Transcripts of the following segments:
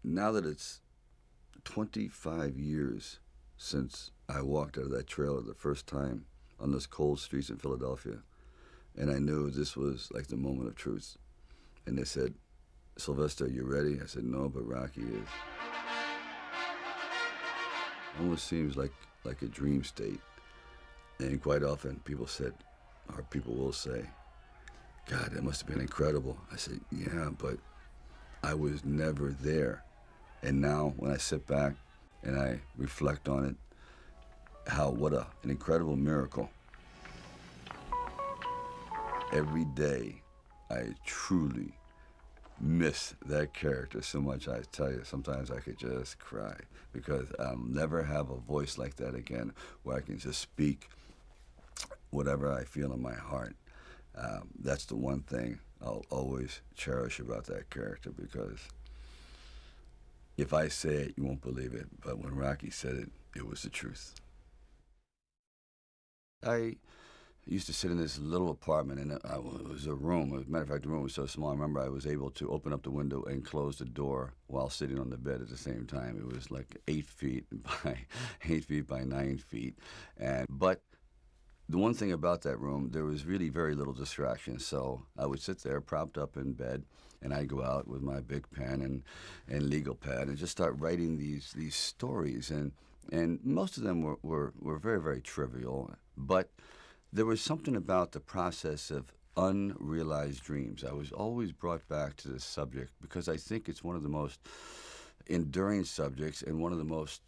now that it's 25 years since I walked out of that trailer the first time on those cold streets in Philadelphia, and I knew this was like the moment of truth. And they said, Sylvester, you ready? I said, no, but Rocky is. It almost seems like a dream state. And quite often people said, or people will say, God, that must have been incredible. I said, yeah, but I was never there. And now when I sit back and I reflect on it, what an incredible miracle. Every day I truly miss that character so much. I tell you, sometimes I could just cry because I'll never have a voice like that again where I can just speak whatever I feel in my heart. That's the one thing I'll always cherish about that character, because if I say it, you won't believe it, but when Rocky said it, it was the truth. I used to sit in this little apartment, and it was a room. As a matter of fact, the room was so small, I remember I was able to open up the window and close the door while sitting on the bed at the same time. It was like 8 feet by 8 feet by 9 feet. But the one thing about that room, there was really very little distraction. So I would sit there propped up in bed, and I'd go out with my big pen and legal pad and just start writing these stories. And most of them were very, very trivial. But there was something about the process of unrealized dreams. I was always brought back to this subject because I think it's one of the most enduring subjects and one of the most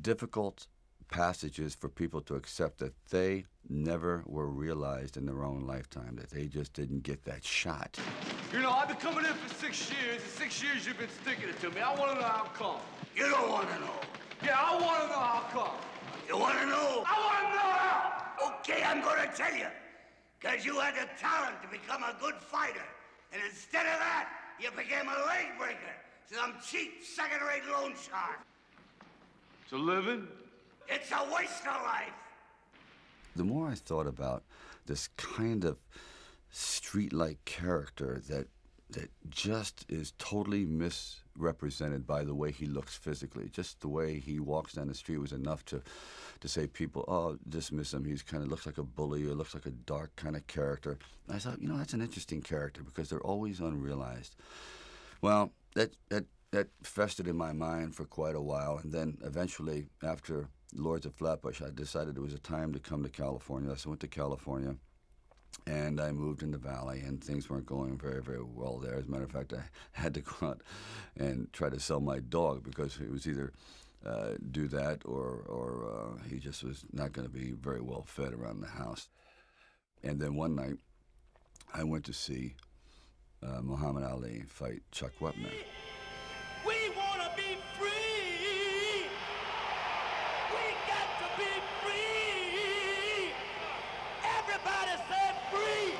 difficult passages for people to accept, that they never were realized in their own lifetime, that they just didn't get that shot. You know, I've been coming in for 6 years. In 6 years you've been sticking it to me. I want to know how come. You don't want to know. Yeah, I want to know how come. You want to know? I want to know how. Okay, I'm going to tell you. Because you had the talent to become a good fighter. And instead of that, you became a leg breaker. Some cheap, second-rate loan shark. It's a living? It's a waste of life. The more I thought about this kind of street-like character that just is totally misrepresented by the way he looks physically. Just the way he walks down the street was enough to say people, oh, dismiss him. He's kind of looks like a bully or looks like a dark kind of character. And I thought, that's an interesting character because they're always unrealized. Well, that festered in my mind for quite a while, and then eventually, after Lords of Flatbush, I decided it was a time to come to California. So I went to California, and I moved in the Valley, and things weren't going very, very well there. As a matter of fact, I had to go out and try to sell my dog because it was either do that or he just was not going to be very well fed around the house. And then one night, I went to see Muhammad Ali fight Chuck Wepner. We want to be free! We got to be free! Everybody said free!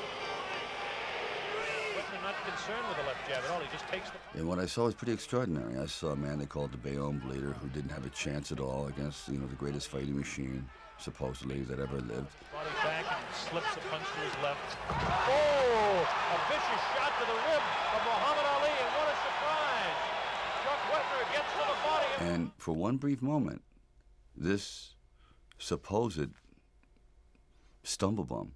Wepner not concerned with the left jab at all. He just takes the... And what I saw was pretty extraordinary. I saw a man they called the Bayonne Bleeder who didn't have a chance at all against, the greatest fighting machine, supposedly, that ever lived. Body back and slips a punch to his left. Oh! A vicious shot to the rib of Muhammad Ali, and what a surprise! Chuck Wepner gets to the body. And for one brief moment, this supposed stumblebum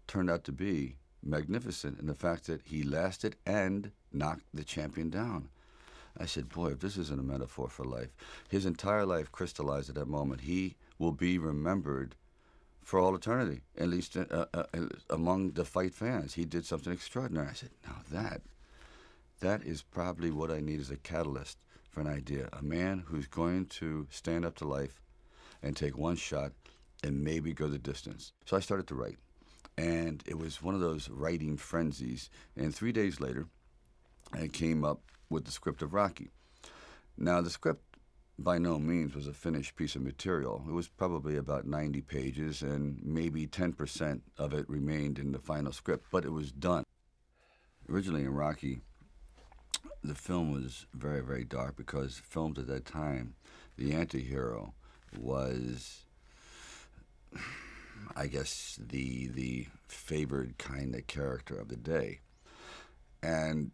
turned out to be magnificent in the fact that he lasted and knocked the champion down. I said, boy, if this isn't a metaphor for life. His entire life crystallized at that moment. He will be remembered for all eternity, at least among the fight fans. He did something extraordinary. I said, now that is probably what I need as a catalyst for an idea. A man who's going to stand up to life and take one shot and maybe go the distance. So I started to write. And it was one of those writing frenzies. And 3 days later, I came up with the script of Rocky. Now, the script by no means was a finished piece of material. It was probably about 90 pages, and maybe 10% of it remained in the final script, but it was done. Originally in Rocky, the film was very, very dark because filmed at that time, the anti-hero was, I guess, the favored kind of character of the day. And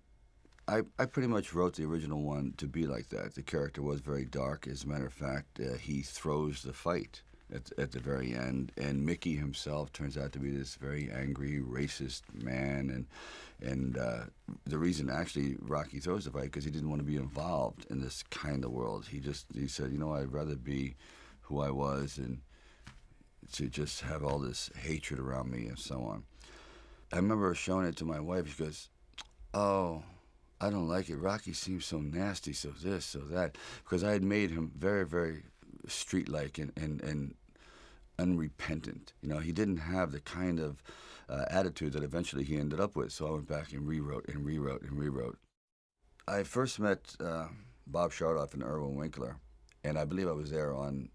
I pretty much wrote the original one to be like that. The character was very dark. As a matter of fact, he throws the fight at the very end, and Mickey himself turns out to be this very angry, racist man, and the reason actually Rocky throws the fight because he didn't want to be involved in this kind of world. He said, you know, I'd rather be who I was and to just have all this hatred around me and so on. I remember showing it to my wife. She goes, "Oh, I don't like it. Rocky seems so nasty, so this, so that." Because I had made him very, very street-like and unrepentant. You know, he didn't have the kind of attitude that eventually he ended up with. So I went back and rewrote and rewrote and rewrote. I first met Bob Shardoff and Irwin Winkler, and I believe I was there on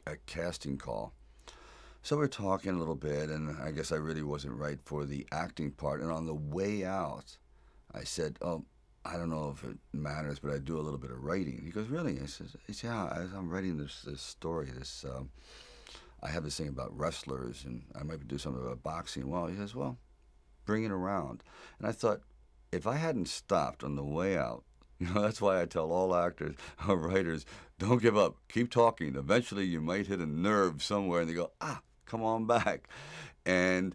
a casting call. So we're talking a little bit, and I guess I really wasn't right for the acting part. And on the way out, I said, "Oh, I don't know if it matters, but I do a little bit of writing." He goes, "Really?" I said, "Yeah, I'm writing this story. I have this thing about wrestlers, and I might do something about boxing." Well, he says, "Well, bring it around." And I thought, if I hadn't stopped on the way out, you know, that's why I tell all actors or writers, don't give up. Keep talking. Eventually, you might hit a nerve somewhere, and they go, come on back. And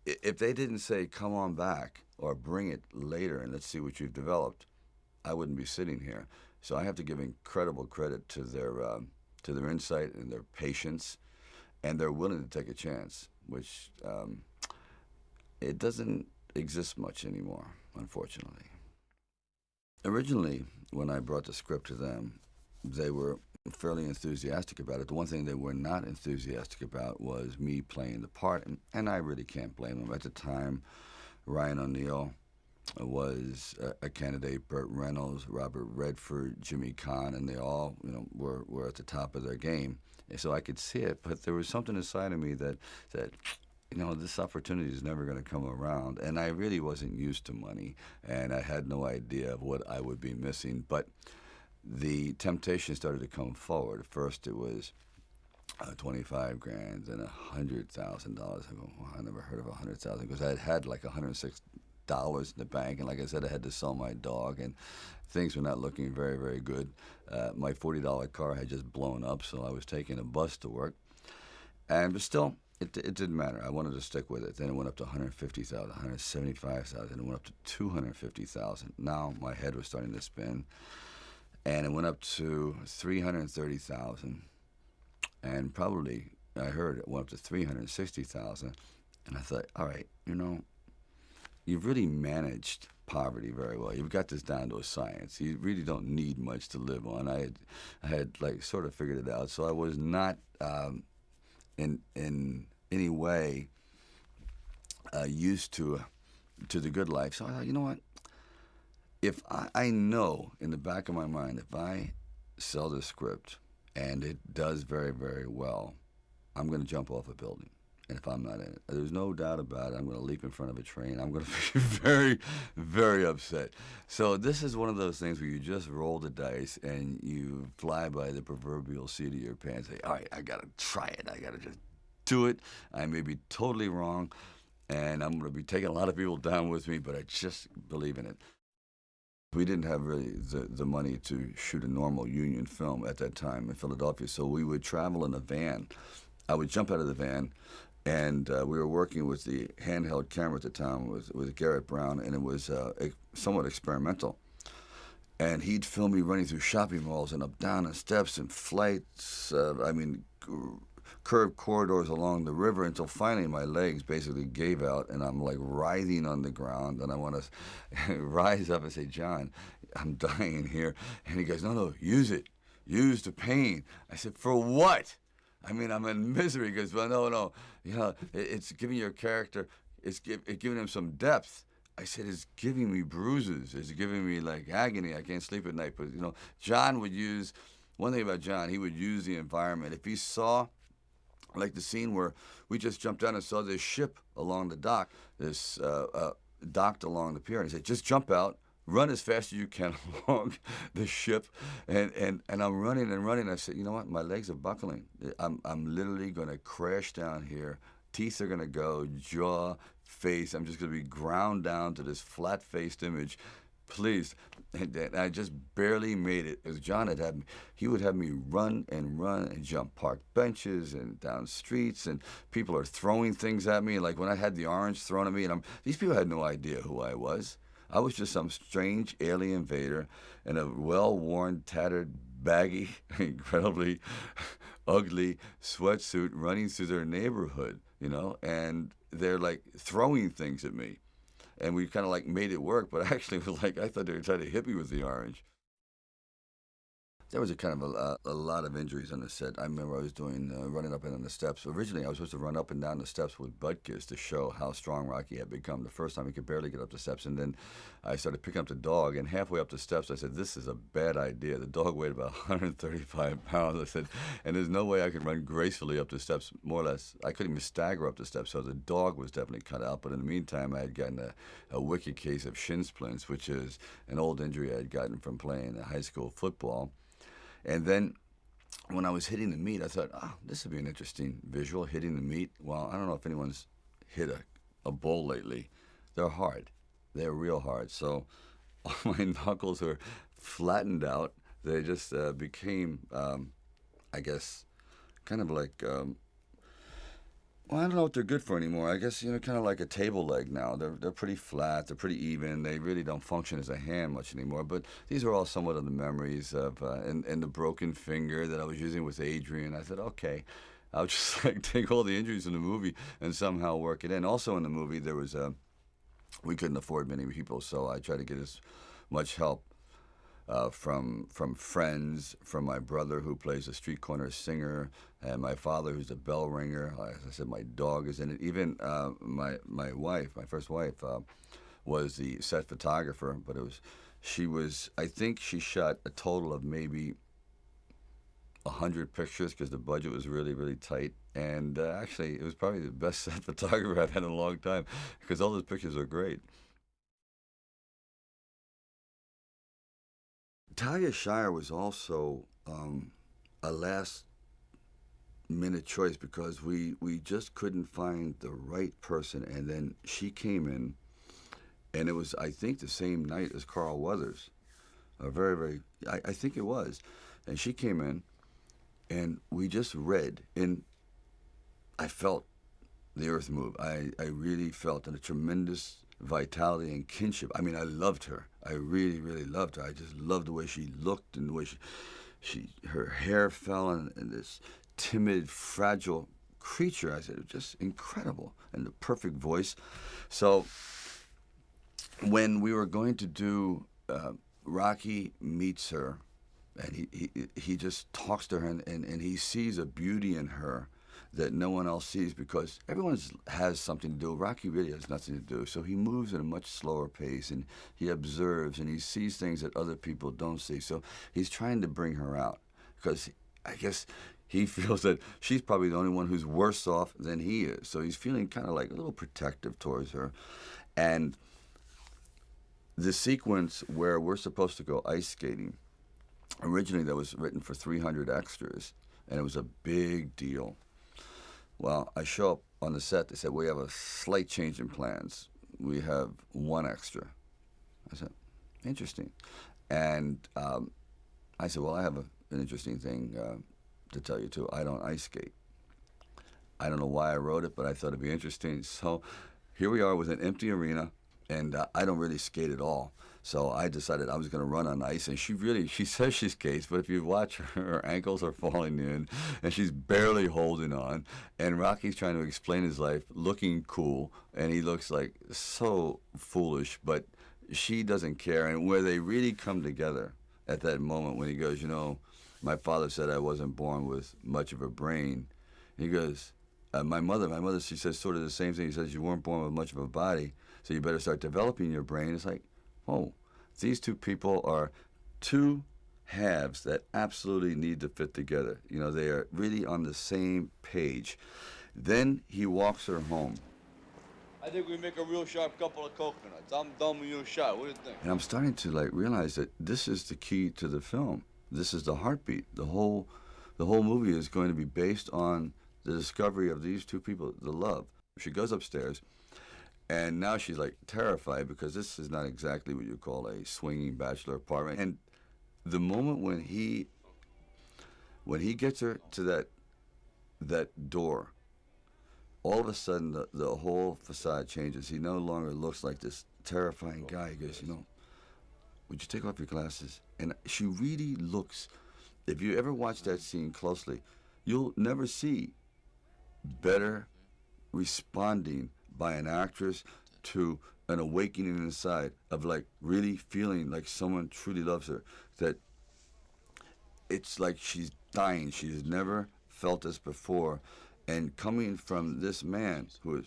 if they didn't say, come on back, or bring it later and let's see what you've developed, I wouldn't be sitting here. So I have to give incredible credit to their insight and their patience, and they're willing to take a chance, which it doesn't exist much anymore, unfortunately. Originally, when I brought the script to them, they were fairly enthusiastic about it. The one thing they were not enthusiastic about was me playing the part, and I really can't blame them. At the time, Ryan O'Neal was a candidate, Burt Reynolds, Robert Redford, Jimmy Caan, and they all, you know, were at the top of their game. And so I could see it, but there was something inside of me that said, you know, this opportunity is never going to come around. And I really wasn't used to money, and I had no idea of what I would be missing. But the temptation started to come forward. First, it was $25 grand, then $100,000. I go, well, I never heard of $100,000 because I had like $106 in the bank, and like I said, I had to sell my dog, and things were not looking very, very good. My $40 car had just blown up, so I was taking a bus to work, but still, it didn't matter. I wanted to stick with it. Then it went up to $150,000, $175,000, and it went up to $250,000. Now my head was starting to spin, and it went up to $330,000, and probably I heard it went up to $360,000, and I thought, all right, you know, you've really managed poverty very well. You've got this down to a science. You really don't need much to live on. I had like sort of figured it out, so I was not in any way used to the good life. So I thought, you know what? If I know in the back of my mind, if I sell this script and it does very, very well, I'm going to jump off a building. And if I'm not in it, there's no doubt about it, I'm going to leap in front of a train. I'm going to be very, very upset. So this is one of those things where you just roll the dice and you fly by the proverbial seat of your pants. Say, all right, I got to try it. I got to just do it. I may be totally wrong, and I'm going to be taking a lot of people down with me, but I just believe in it. We didn't have really the money to shoot a normal union film at that time in Philadelphia, so we would travel in a van. I would jump out of the van, and we were working with the handheld camera at the time with Garrett Brown, and it was somewhat experimental. And he'd film me running through shopping malls and up down and steps and flights, curved corridors along the river until finally my legs basically gave out, and I'm like writhing on the ground, and I want to rise up and say, John, I'm dying here. And he goes, no, use it. Use the pain. I said, for what? I mean, I'm in misery. He goes, well, no, you know, it's giving your character, it's giving him some depth. I said, it's giving me bruises. It's giving me, like, agony. I can't sleep at night. But, you know, John would use, one thing about John, he would use the environment. If he saw, like the scene where we just jumped down and saw this ship along the dock, this docked along the pier, and he said, just jump out, run as fast as you can along the ship, and I'm running and running. I said, you know what? My legs are buckling. I'm literally going to crash down here. Teeth are going to go, jaw, face. I'm just going to be ground down to this flat-faced image. please. And I just barely made it. As John had me, he would have me run and jump park benches and down streets, and people are throwing things at me. Like when I had the orange thrown at me, and these people had no idea who I was. I was just some strange alien invader in a well-worn, tattered, baggy, incredibly ugly sweatsuit running through their neighborhood, and they're like throwing things at me. And we kind of like made it work, but actually it was like I thought they were trying to hit me with the orange. There was a kind of a lot of injuries on the set. I remember I was doing running up and down the steps. Originally, I was supposed to run up and down the steps with butt kiss to show how strong Rocky had become. The first time he could barely get up the steps, and then I started picking up the dog. And halfway up the steps, I said, "This is a bad idea." The dog weighed about 135 pounds. I said, and there's no way I could run gracefully up the steps. More or less, I couldn't even stagger up the steps. So the dog was definitely cut out. But in the meantime, I had gotten a wicked case of shin splints, which is an old injury I had gotten from playing high school football. And then when I was hitting the meat, I thought, this would be an interesting visual, hitting the meat. Well, I don't know if anyone's hit a bull lately. They're hard. They're real hard. So all my knuckles were flattened out. They just became, I guess, kind of like, I don't know what they're good for anymore. I guess, kind of like a table leg now. They're pretty flat. They're pretty even. They really don't function as a hand much anymore. But these are all somewhat of the memories of, and the broken finger that I was using with Adrian. I said, okay, I'll just like take all the injuries in the movie and somehow work it in. Also in the movie, there was, we couldn't afford many people, so I tried to get as much help from friends, from my brother who plays a street corner singer, and my father who's a bell ringer. As I said, my dog is in it. Even my wife, my first wife, was the set photographer, but I think she shot a total of maybe 100 pictures because the budget was really, really tight. And actually, it was probably the best set photographer I've had in a long time because all those pictures are great. Talia Shire was also a last-minute choice because we just couldn't find the right person, and then she came in, and it was, I think, the same night as Carl Weathers. Very, very, I think it was. And she came in, and we just read, and I felt the earth move. I really felt a tremendous vitality and kinship. I mean, I loved her. I really, really loved her. I just loved the way she looked and the way her hair fell and this timid, fragile creature. I said, it was just incredible, and the perfect voice. So when we were going to do Rocky meets her, and he just talks to her, and he sees a beauty in her that no one else sees because everyone has something to do. Rocky really has nothing to do. So he moves at a much slower pace, and he observes, and he sees things that other people don't see. So he's trying to bring her out because I guess he feels that she's probably the only one who's worse off than he is. So he's feeling kind of like a little protective towards her. And the sequence where we're supposed to go ice skating, originally that was written for 300 extras, and it was a big deal. Well, I show up on the set. They said, we have a slight change in plans. We have one extra. I said, interesting. And I said, well, I have an interesting thing to tell you, too. I don't ice skate. I don't know why I wrote it, but I thought it'd be interesting. So here we are with an empty arena, and I don't really skate at all. So I decided I was going to run on ice, and she says she skates, but if you watch her ankles are falling in, and she's barely holding on, and Rocky's trying to explain his life, looking cool, and he looks like so foolish, but she doesn't care. And where they really come together at that moment when he goes, my father said I wasn't born with much of a brain. He goes, my mother, she says sort of the same thing. He says, you weren't born with much of a body, so you better start developing your brain. It's like, oh, these two people are two halves that absolutely need to fit together. They are really on the same page. Then he walks her home. I think we make a real sharp couple of coconuts. I'm done with your shot. What do you think? And I'm starting to realize that this is the key to the film. This is the heartbeat. The whole movie is going to be based on the discovery of these two people, the love. She goes upstairs, And now she's like terrified because this is not exactly what you call a swinging bachelor apartment. And the moment when he gets her to that door, all of a sudden the whole facade changes. He no longer looks like this terrifying guy. He goes, would you take off your glasses? And she really looks, if you ever watch that scene closely, you'll never see better responding by an actress to an awakening inside of like really feeling like someone truly loves her. That it's like she's dying. She's never felt this before. And coming from this man who is,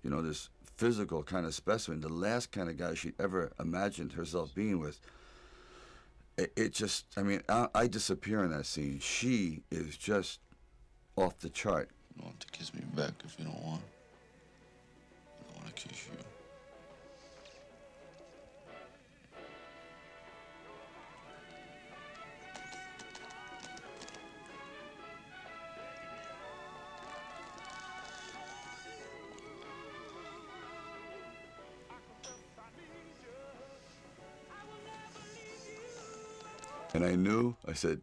this physical kind of specimen, the last kind of guy she'd ever imagined herself being with, it just, I disappear in that scene. She is just off the chart. You don't have to kiss me back if you don't want. I don't want to kiss you. And I said,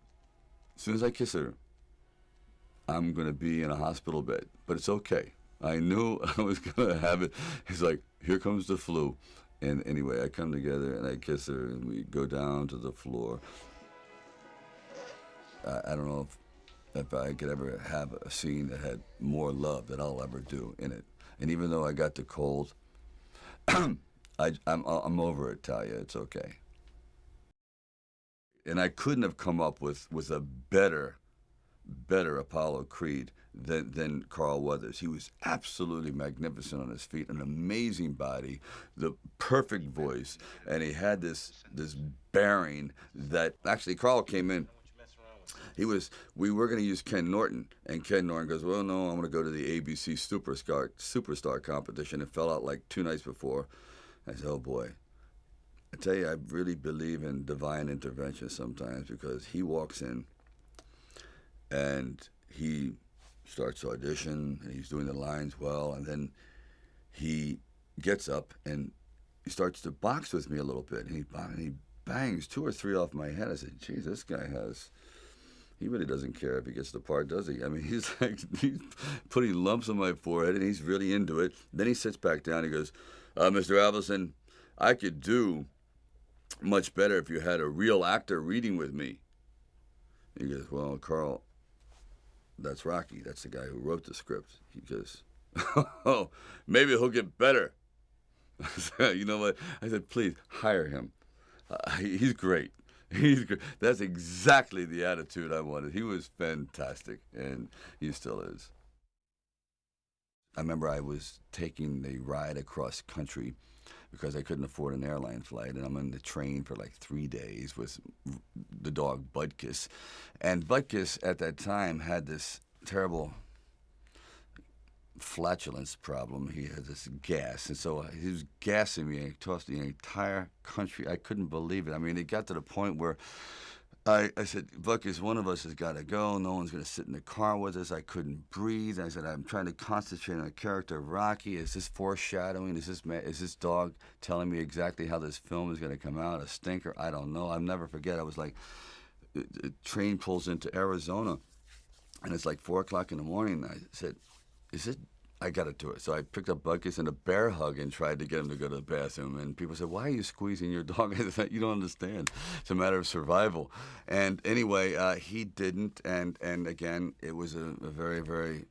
as soon as I kiss her, I'm going to be in a hospital bed. But it's okay. I knew I was going to have it. He's like, here comes the flu. And anyway, I come together and I kiss her and we go down to the floor. I don't know if I could ever have a scene that had more love that I'll ever do in it. And even though I got the cold, I'm over it, Talia. It's okay. And I couldn't have come up with a better Apollo Creed than Carl Weathers. He was absolutely magnificent on his feet, an amazing body, the perfect voice, and he had this bearing that actually Carl came in. We were going to use Ken Norton, and Ken Norton goes, well, no, I'm going to go to the ABC Superstar competition. It fell out like 2 nights before. I said, oh boy. I tell you, I really believe in divine intervention sometimes, because he walks in and he starts to audition and he's doing the lines well, and then he gets up and he starts to box with me a little bit, and he bangs 2 or 3 off my head. I said, geez, this guy he really doesn't care if he gets the part, does he? He's putting lumps on my forehead and he's really into it. Then he sits back down. He goes, Mr. Avildsen, I could do much better if you had a real actor reading with me. He goes, well, Carl, that's Rocky. That's the guy who wrote the script. He goes, oh, maybe he'll get better. I said, you know what? I said, please, hire him. He's great. He's great. That's exactly the attitude I wanted. He was fantastic, and he still is. I remember I was taking the ride across country because I couldn't afford an airline flight, and I'm on the train for like 3 days with the dog Butkus. And Butkus at that time had this terrible flatulence problem. He had this gas, and so he was gassing me across the entire country. I couldn't believe it. It got to the point where I said, Butkus, one of us has got to go. No one's going to sit in the car with us. I couldn't breathe. I said, I'm trying to concentrate on the character of Rocky. Is this foreshadowing? Is this dog telling me exactly how this film is going to come out? A stinker? I don't know. I'll never forget. I was like, the train pulls into Arizona, and it's like 4 o'clock in the morning. I said, I got to do it. So I picked up Butkus in a bear hug and tried to get him to go to the bathroom. And people said, why are you squeezing your dog? I said, you don't understand. It's a matter of survival. And anyway, he didn't. And again, it was a very, very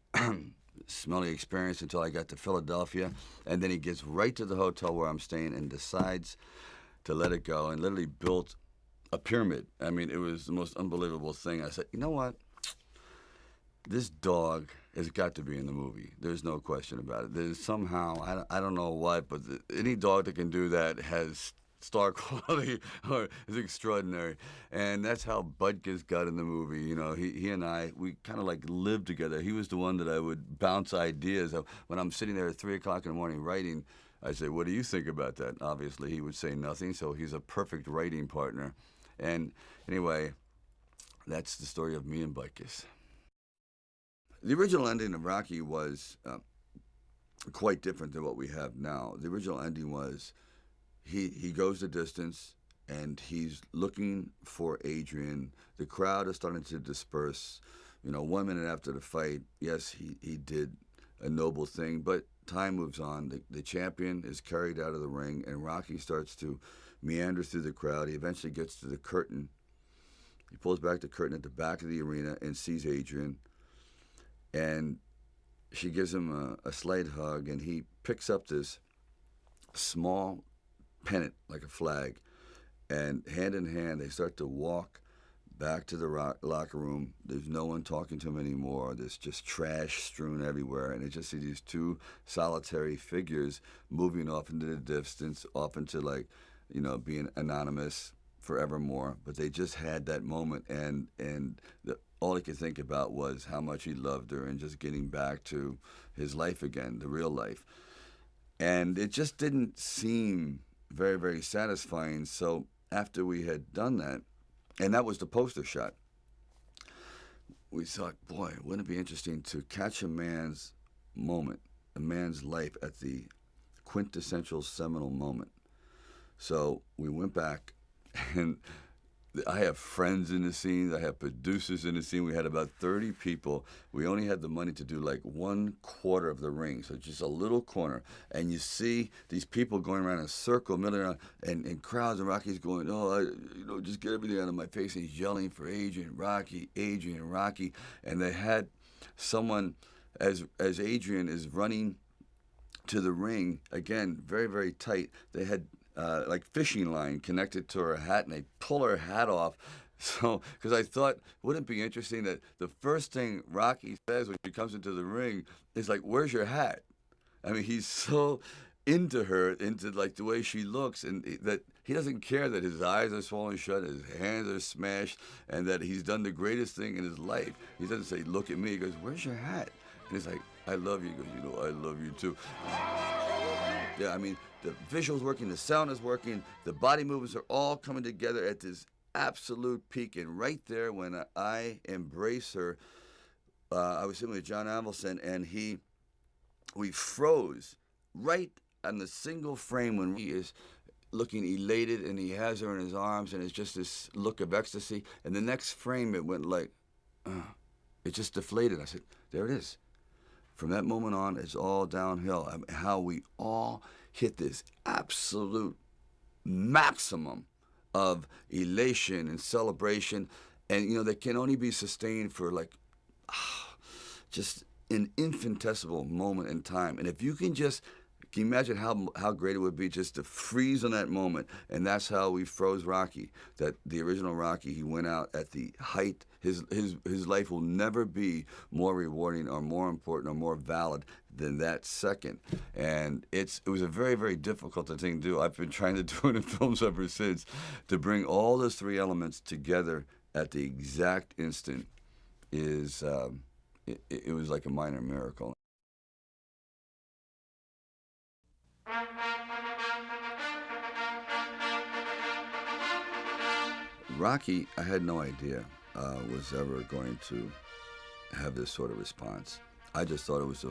smelly experience until I got to Philadelphia. And then he gets right to the hotel where I'm staying and decides to let it go and literally built a pyramid. It was the most unbelievable thing. I said, you know what? This dog has got to be in the movie. There's no question about it. There's somehow, I don't know what, but any dog that can do that has star quality or is extraordinary. And that's how Butkus got in the movie. He and I, we kind of like lived together. He was the one that I would bounce ideas of. When I'm sitting there at 3 o'clock in the morning writing, I say, what do you think about that? Obviously, he would say nothing, so he's a perfect writing partner. And anyway, that's the story of me and Butkus. The original ending of Rocky was quite different than what we have now. The original ending was he goes the distance and he's looking for Adrian. The crowd is starting to disperse. 1 minute after the fight, yes, he did a noble thing, but time moves on. The champion is carried out of the ring, and Rocky starts to meander through the crowd. He eventually gets to the curtain. He pulls back the curtain at the back of the arena and sees Adrian, and she gives him a slight hug, and he picks up this small pennant like a flag, and hand in hand they start to walk back to the locker room. There's no one talking to him anymore. There's just trash strewn everywhere, and you just see these two solitary figures moving off into the distance, off into being anonymous forevermore. But they just had that moment, and all he could think about was how much he loved her and just getting back to his life again, the real life. And it just didn't seem very, very satisfying. So after we had done that, and that was the poster shot, we thought, boy, wouldn't it be interesting to catch a man's moment, a man's life at the quintessential seminal moment. So we went back, and I have friends in the scene. I have producers in the scene. We had about 30 people. We only had the money to do like 1/4 of the ring, so just a little corner. And you see these people going around in a circle, milling around, and crowds, and Rocky's going, just get everything out of my face. And he's yelling for Adrian, Rocky, and they had someone as Adrian is running to the ring again, very, very tight. They had like fishing line connected to her hat, and they pull her hat off. So, because I thought, wouldn't it be interesting that the first thing Rocky says when she comes into the ring is like, "Where's your hat?" I mean, he's so into her, into like the way she looks, and that he doesn't care that his eyes are swollen shut, his hands are smashed, and that he's done the greatest thing in his life. He doesn't say, "Look at me." He goes, "Where's your hat?" And he's like, "I love you." He goes, "I love you too." Yeah, I mean, the visuals working, the sound is working, the body movements are all coming together at this absolute peak. And right there, when I embrace her, I was sitting with John Avildsen, and we froze right on the single frame when he is looking elated, and he has her in his arms, and it's just this look of ecstasy. And the next frame, it went like, it just deflated. I said, there it is. From that moment on, it's all downhill. I mean, how we all hit this absolute maximum of elation and celebration, and that can only be sustained for just an infinitesimal moment in time. And if you can you imagine how great it would be just to freeze on that moment? And that's how we froze Rocky. That the original Rocky, he went out at the height. His life will never be more rewarding or more important or more valid than that second. And it was a very, very difficult thing to do. I've been trying to do it in films ever since, to bring all those three elements together at the exact instant is it was like a minor miracle. Rocky, I had no idea was ever going to have this sort of response. I just thought it was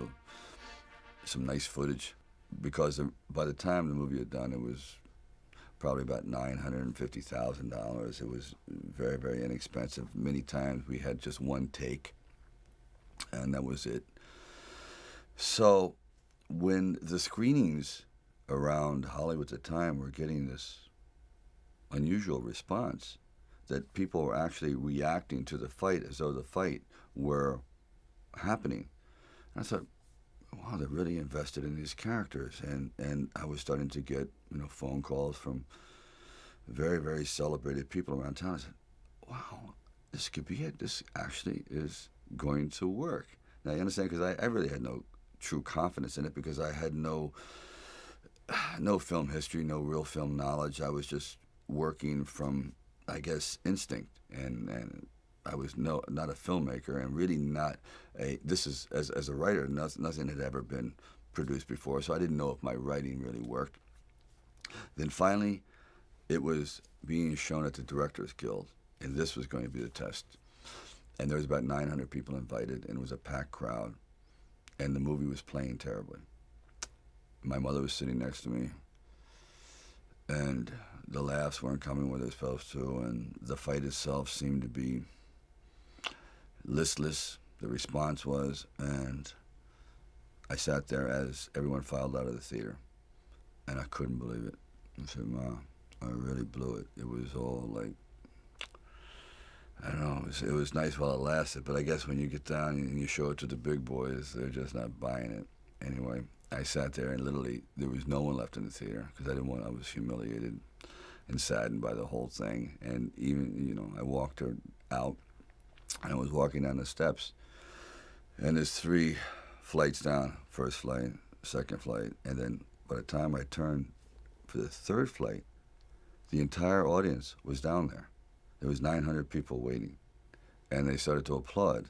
some nice footage, because by the time the movie had done, it was probably about $950,000. It was very, very inexpensive. Many times we had just one take, and that was it. So when the screenings around Hollywood at the time were getting this unusual response, that people were actually reacting to the fight as though the fight were happening, I thought, wow, they're really invested in these characters. And I was starting to get phone calls from very, very celebrated people around town. I said, wow, this could be it. This actually is going to work. Now, you understand, because I really had no true confidence in it, because I had no film history, no real film knowledge. I was just working from, I guess, instinct, and I was not a filmmaker, and really not as a writer, nothing had ever been produced before, so I didn't know if my writing really worked. Then finally, it was being shown at the Directors Guild, and this was going to be the test. And there was about 900 people invited, and it was a packed crowd, and the movie was playing terribly. my mother was sitting next to me, and the laughs weren't coming where they're supposed to, and the fight itself seemed to be listless, the response was, and I sat there as everyone filed out of the theater, and I couldn't believe it. I said, Ma, I really blew it. It was all like, I don't know, it was nice while it lasted, but I guess when you get down and you show it to the big boys, they're just not buying it. Anyway, I sat there and literally there was no one left in the theater because I was humiliated and saddened by the whole thing. And even, I walked her out and I was walking down the steps and there's 3 flights down, first flight, second flight, and then by the time I turned for the 3rd flight, the entire audience was down there. There was 900 people waiting, and they started to applaud,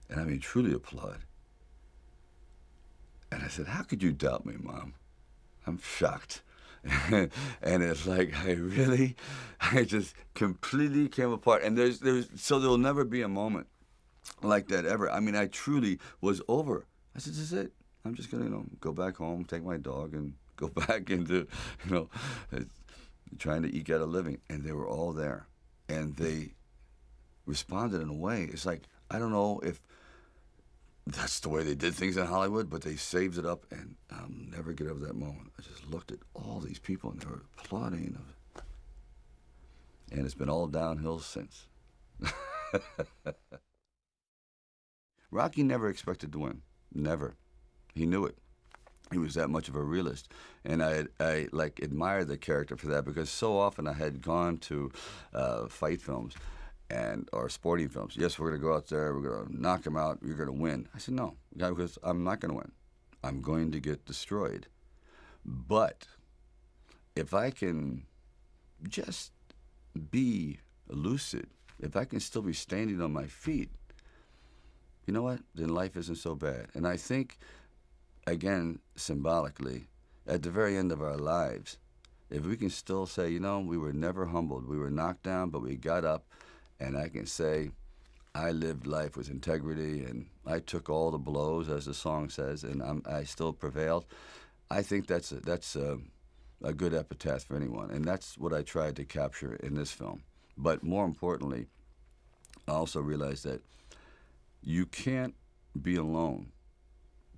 and I mean truly applaud. And I said, how could you doubt me, Mom? I'm shocked. And it's like, I just completely came apart. And so there'll never be a moment like that ever. I mean, I truly was over. I said, this is it. I'm just going to, go back home, take my dog, and go back into, trying to eke out a living. And they were all there. And they responded in a way. It's like, I don't know if that's the way they did things in Hollywood, but they saved it up, and I'll never get over that moment. I just looked at all these people, and they were applauding. And it's been all downhill since. Rocky never expected to win. Never. He knew it. He was that much of a realist. And I admired the character for that because so often I had gone to fight films or sporting films. Yes, we're going to go out there, we're going to knock him out, you're going to win. I said, no, because I'm not going to win. I'm going to get destroyed. But if I can just be lucid, if I can still be standing on my feet, you know what? Then life isn't so bad. And I think, again, symbolically, at the very end of our lives, if we can still say, we were never humbled, we were knocked down, but we got up, and I can say, I lived life with integrity, and I took all the blows, as the song says, and I still prevailed. I think that's a good epitaph for anyone, and that's what I tried to capture in this film. But more importantly, I also realized that you can't be alone.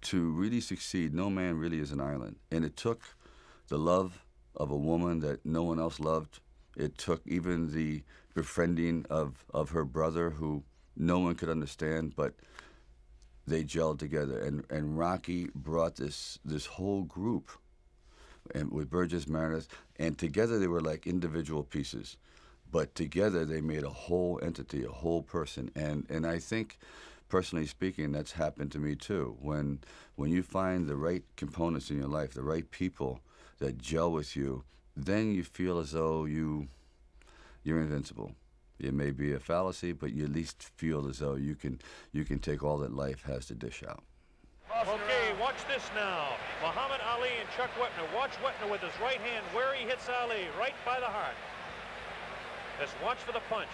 To really succeed, no man really is an island. And it took the love of a woman that no one else loved. It took even the befriending of her brother who no one could understand, but they gelled together. And Rocky brought this whole group and with Burgess Meredith, and together they were like individual pieces. But together they made a whole entity, a whole person. And I think, personally speaking, that's happened to me too. When you find the right components in your life, the right people that gel with you, then you feel as though you're invincible. It may be a fallacy, but you at least feel as though you can take all that life has to dish out. Okay, watch this now. Muhammad Ali and Chuck Wepner. Watch Wepner with his right hand where he hits Ali, right by the heart. Just watch for the punch.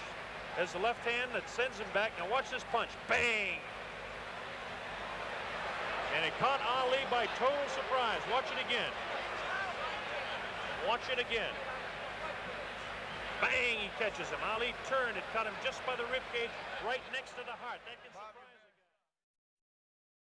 There's the left hand that sends him back. Now watch this punch. Bang! And it caught Ali by total surprise. Watch it again. Watch it again. Bang! He catches him. Ali turned. It caught him just by the rib cage, right next to the heart. That can surprise.